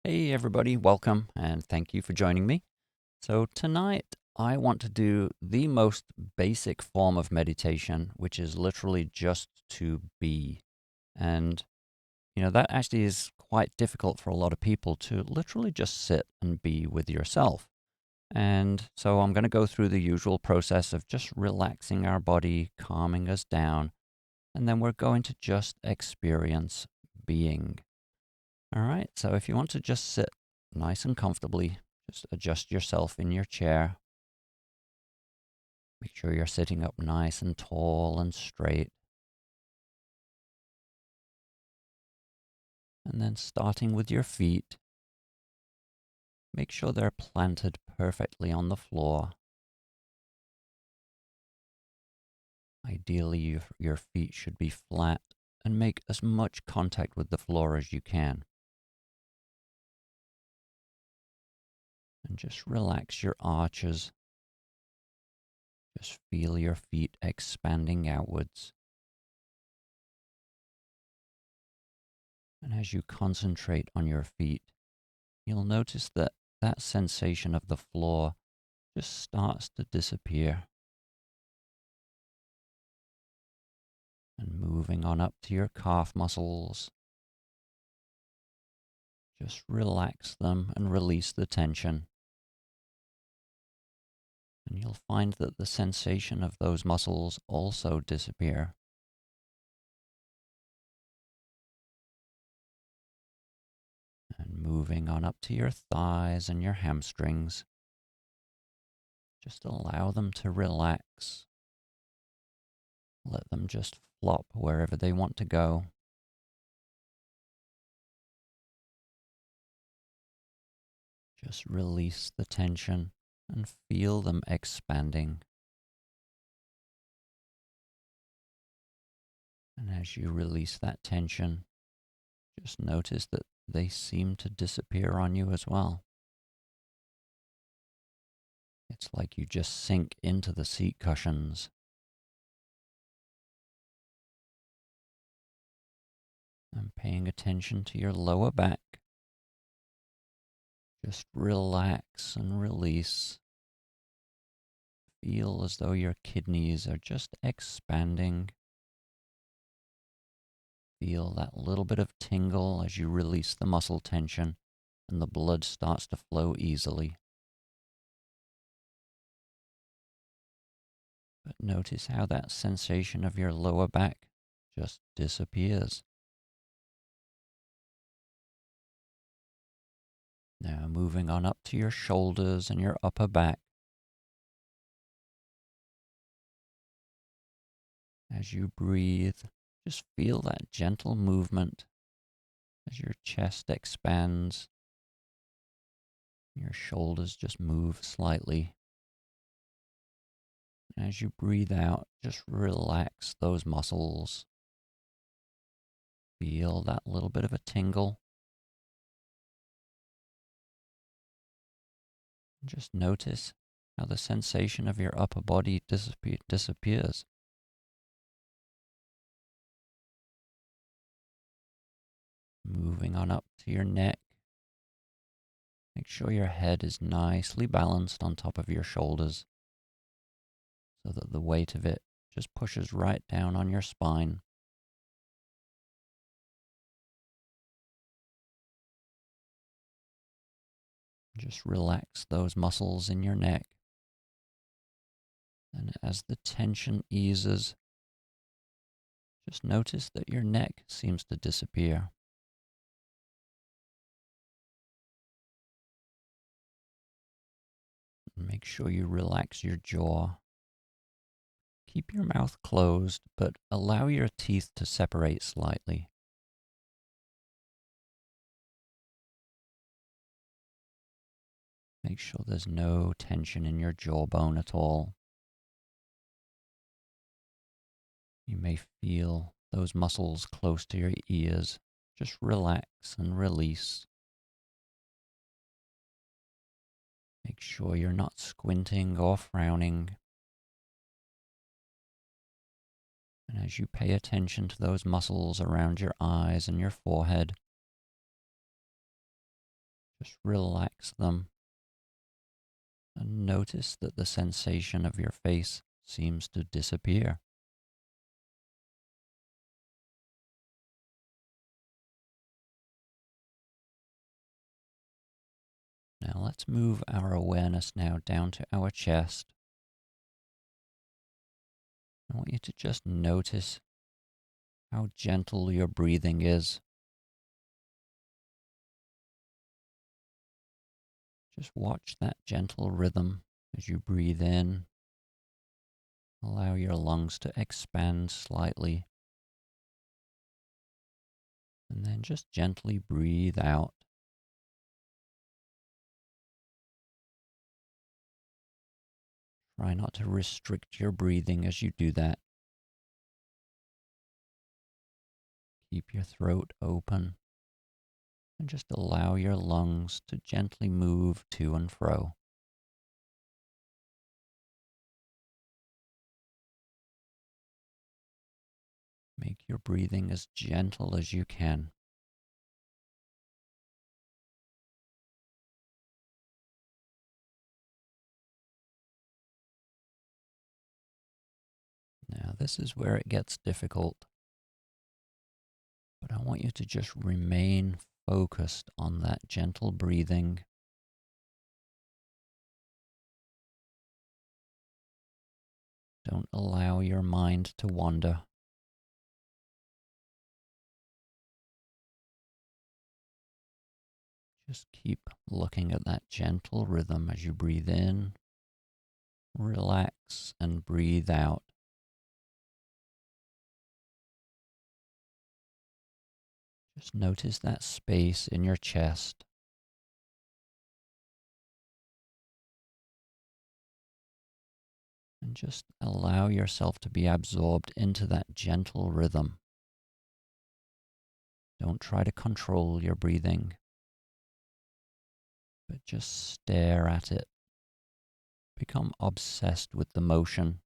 Hey everybody, welcome and thank you for joining me. So tonight I want to do the most basic form of meditation, which is literally just to be. And that actually is quite difficult for a lot of people to literally just sit and be with yourself. And so I'm going to go through the usual process of just relaxing our body, calming us down, and then we're going to just experience being. All right, so if you want to just sit nice and comfortably, just adjust yourself in your chair. Make sure you're sitting up nice and tall and straight. And then starting with your feet, make sure they're planted perfectly on the floor. Ideally, your feet should be flat and make as much contact with the floor as you can. And just relax your arches. Just feel your feet expanding outwards. And as you concentrate on your feet, you'll notice that that sensation of the floor just starts to disappear. And moving on up to your calf muscles, just relax them and release the tension. And you'll find that the sensation of those muscles also disappear. And moving on up to your thighs and your hamstrings, just allow them to relax. Let them just flop wherever they want to go. Just release the tension and feel them expanding. And as you release that tension, just notice that they seem to disappear on you as well. It's like you just sink into the seat cushions. And paying attention to your lower back. Just relax and release. Feel as though your kidneys are just expanding. Feel that little bit of tingle as you release the muscle tension and the blood starts to flow easily. But notice how that sensation of your lower back just disappears. Now moving on up to your shoulders and your upper back. As you breathe, just feel that gentle movement as your chest expands. Your shoulders just move slightly. As you breathe out, just relax those muscles. Feel that little bit of a tingle. Just notice how the sensation of your upper body disappears. Moving on up to your neck. Make sure your head is nicely balanced on top of your shoulders so that the weight of it just pushes right down on your spine. Just relax those muscles in your neck. And as the tension eases, just notice that your neck seems to disappear. Make sure you relax your jaw. Keep your mouth closed, but allow your teeth to separate slightly. Make sure there's no tension in your jawbone at all. You may feel those muscles close to your ears. Just relax and release. Make sure you're not squinting or frowning. And as you pay attention to those muscles around your eyes and your forehead, Just relax them and notice that the sensation of your face seems to disappear. Now let's move our awareness now down to our chest. I want you to just notice how gentle your breathing is. Just watch that gentle rhythm as you breathe in. Allow your lungs to expand slightly. And then just gently breathe out. Try not to restrict your breathing as you do that. Keep your throat open and just allow your lungs to gently move to and fro. Make your breathing as gentle as you can. Now, this is where it gets difficult, but I want you to just remain focused on that gentle breathing. Don't allow your mind to wander. Just keep looking at that gentle rhythm as you breathe in, relax, and breathe out. Just notice that space in your chest. And just allow yourself to be absorbed into that gentle rhythm. Don't try to control your breathing, but just stare at it. Become obsessed with the motion.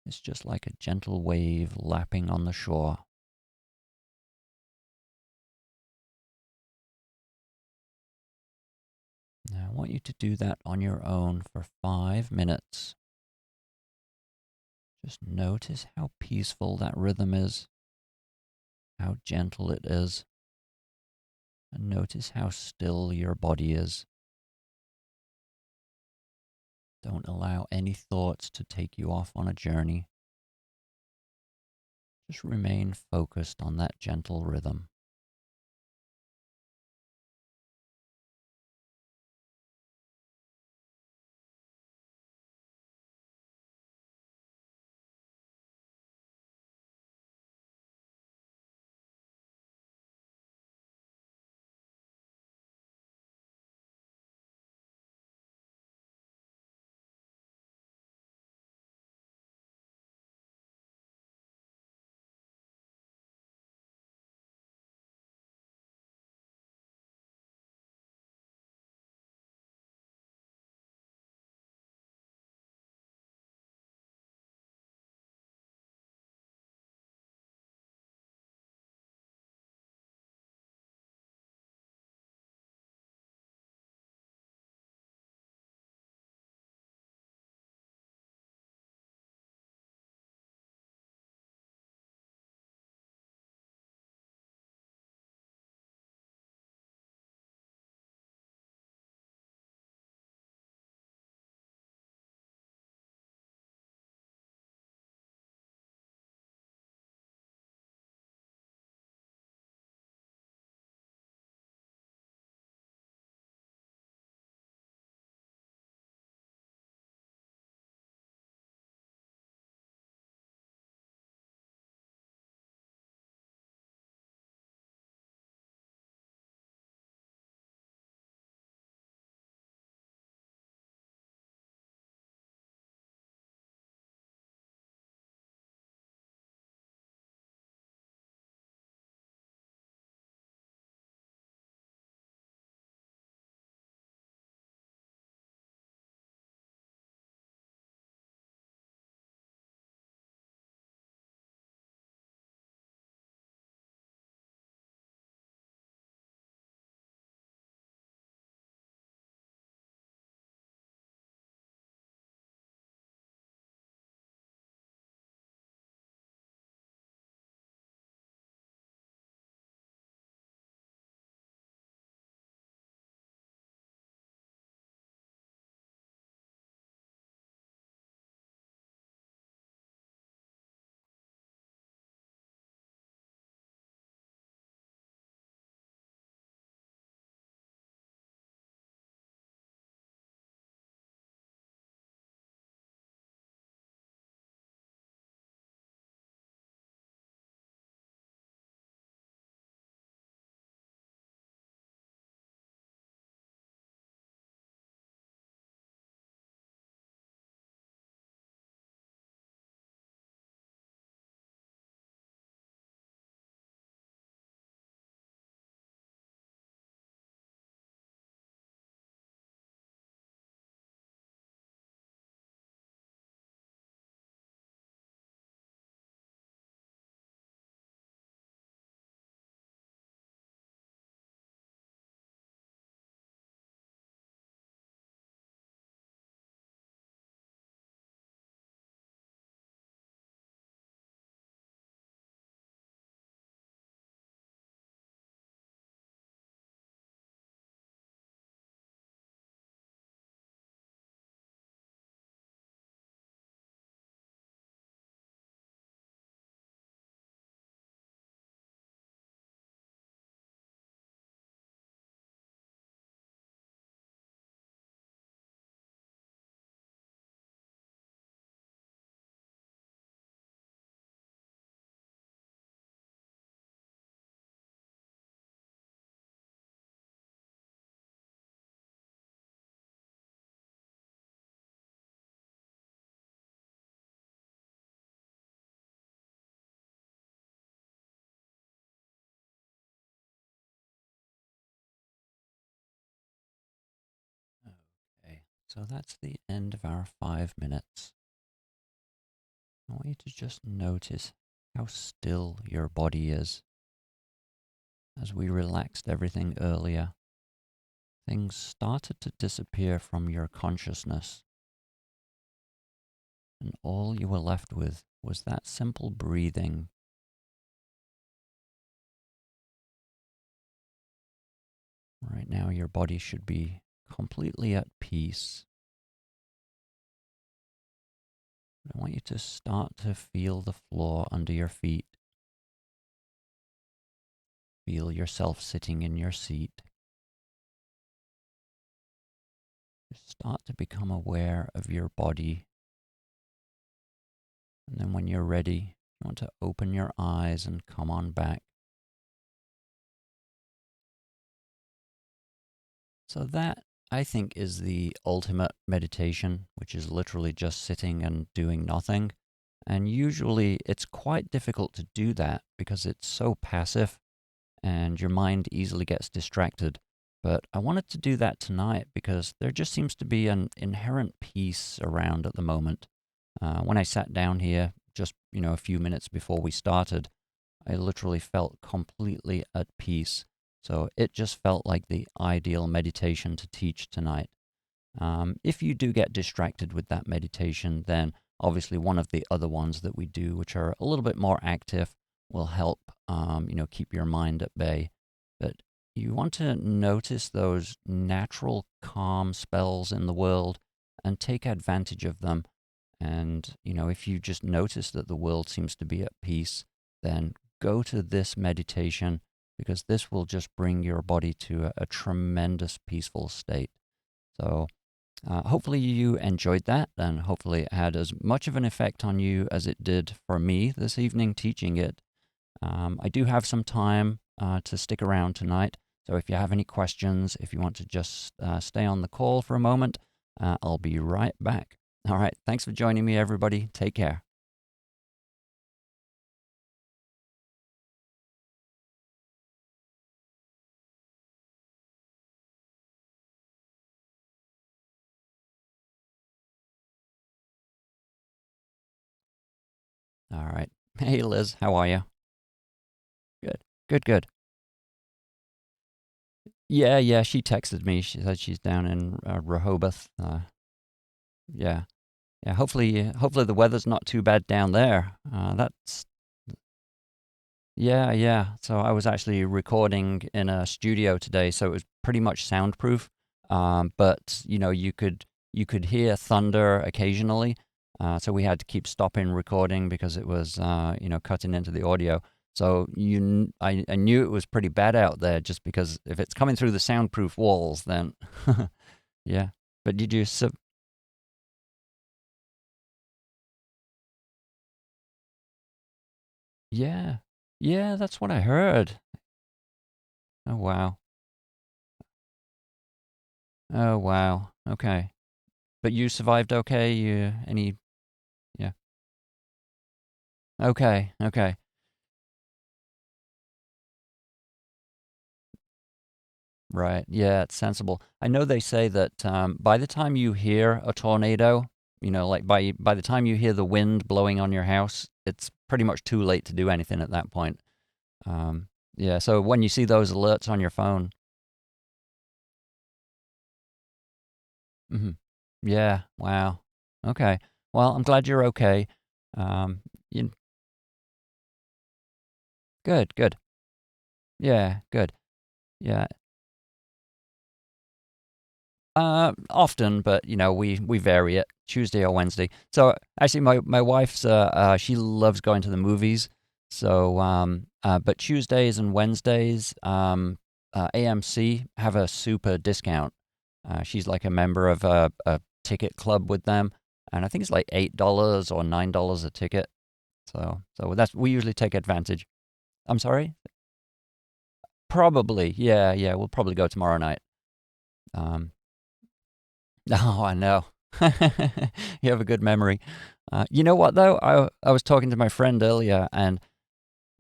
It's just like a gentle wave lapping on the shore. Now, I want you to do that on your own for 5 minutes. Just notice how peaceful that rhythm is, how gentle it is, and notice how still your body is. Don't allow any thoughts to take you off on a journey. Just remain focused on that gentle rhythm. So that's the end of our 5 minutes. I want you to just notice how still your body is. As we relaxed everything earlier, things started to disappear from your consciousness, and all you were left with was that simple breathing. Right now, your body should be completely at peace. I want you to start to feel the floor under your feet. Feel yourself sitting in your seat. Just start to become aware of your body. And then when you're ready, you want to open your eyes and come on back. So that, I think, is the ultimate meditation, which is literally just sitting and doing nothing. And usually it's quite difficult to do that because it's so passive and your mind easily gets distracted. But I wanted to do that tonight because there just seems to be an inherent peace around at the moment. When I sat down here just, a few minutes before we started, I literally felt completely at peace. So it just felt like the ideal meditation to teach tonight. If you do get distracted with that meditation, then obviously one of the other ones that we do, which are a little bit more active, will help, keep your mind at bay. But you want to notice those natural calm spells in the world and take advantage of them. And, if you just notice that the world seems to be at peace, then go to this meditation because this will just bring your body to a tremendous peaceful state. So, hopefully you enjoyed that, and hopefully it had as much of an effect on you as it did for me this evening teaching it. I do have some time to stick around tonight, so if you have any questions, if you want to just stay on the call for a moment, I'll be right back. All right, thanks for joining me, everybody. Take care. All right. Hey, Liz, how are you? Good, good, good. Yeah, yeah, she texted me. She said she's down in Rehoboth. Yeah. Yeah, hopefully the weather's not too bad down there. That's Yeah, yeah. So I was actually recording in a studio today, so it was pretty much soundproof. But you could hear thunder occasionally. So we had to keep stopping recording because it was cutting into the audio. So I knew it was pretty bad out there just because if it's coming through the soundproof walls, then yeah. But did you sub? Yeah, yeah. That's what I heard. Oh wow. Oh wow. Okay. But you survived okay? You any Yeah. Okay, okay. Right. Yeah, it's sensible. I know they say that by the time you hear a tornado, like by the time you hear the wind blowing on your house, it's pretty much too late to do anything at that point. Um, yeah, so when you see those alerts on your phone, hmm yeah, wow. Okay. Well, I'm glad you're okay. Um, you, good, good. Yeah, good. Yeah. Often, but we vary it Tuesday or Wednesday. So actually, my wife's she loves going to the movies. So but Tuesdays and Wednesdays, AMC have a super discount. She's like a member of a ticket club with them, and I think it's like $8 or $9 a ticket. So that's we usually take advantage. I'm sorry. Probably, yeah, yeah. We'll probably go tomorrow night. Um, Oh, I know. You have a good memory. You know what, though? I was talking to my friend earlier, and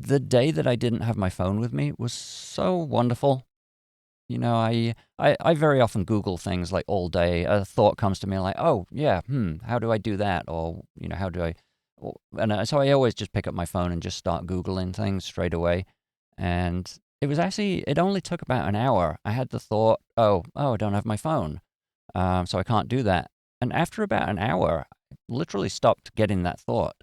the day that I didn't have my phone with me was so wonderful. I very often Google things like all day. A thought comes to me like, oh yeah, how do I do that? Or how do I? So I always just pick up my phone and just start Googling things straight away. And it only took about an hour. I had the thought, oh, I don't have my phone, so I can't do that. And after about an hour, I literally stopped getting that thought.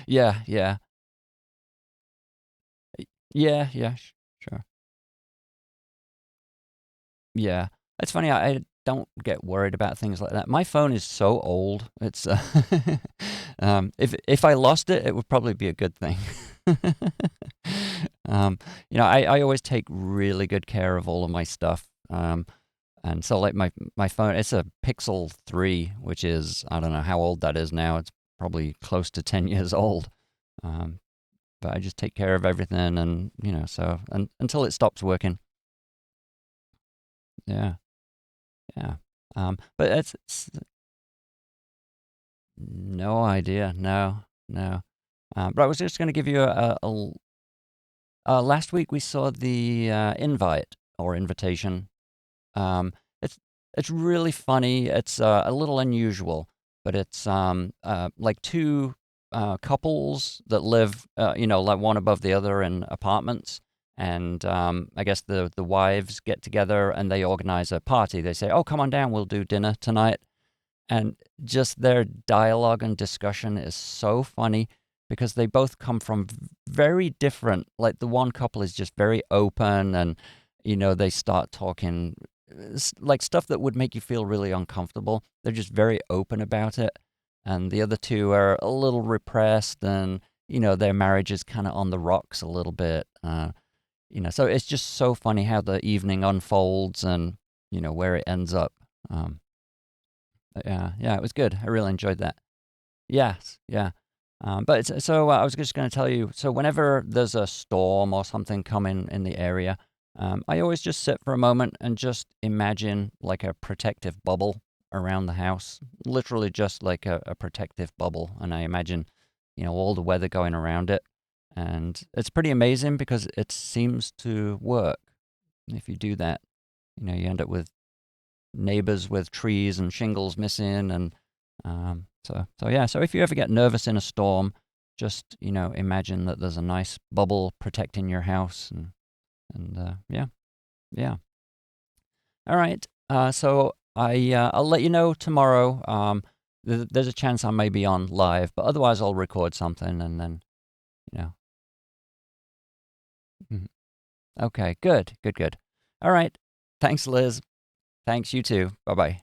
Yeah, yeah, yeah, yeah, sure. Yeah. It's funny, I don't get worried about things like that. My phone is so old. It's if I lost it, it would probably be a good thing. I always take really good care of all of my stuff. And so like my phone, it's a Pixel 3, which is, I don't know how old that is now. It's probably close to 10 years old. Um, but I just take care of everything and, so until it stops working. Yeah. Yeah. But it's no idea. No, no. But I was just going to give you last week we saw the invite or invitation. Um, it's it's really funny. It's a little unusual, but it's like two couples that live, like one above the other in apartments. And I guess the wives get together and they organize a party. They say, "Oh, come on down. We'll do dinner tonight." And just their dialogue and discussion is so funny because they both come from very different, like the one couple is just very open and they start talking like stuff that would make you feel really uncomfortable. They're just very open about it. And the other two are a little repressed and their marriage is kind of on the rocks a little bit. So it's just so funny how the evening unfolds and where it ends up. um, yeah, yeah, it was good. I really enjoyed that. Yes, yeah. But I was just going to tell you. So whenever there's a storm or something coming in the area, I always just sit for a moment and just imagine like a protective bubble around the house, literally just like a protective bubble, and I imagine, all the weather going around it, and it's pretty amazing because it seems to work. If you do that, you end up with neighbors with trees and shingles missing, and so yeah. So if you ever get nervous in a storm, just imagine that there's a nice bubble protecting your house, and yeah, yeah. All right. So I'll let you know tomorrow. There's a chance I may be on live, but otherwise I'll record something and then you know. Mhm. Okay. Good. Good. Good. All right. Thanks, Liz. Thanks. You too. Bye bye.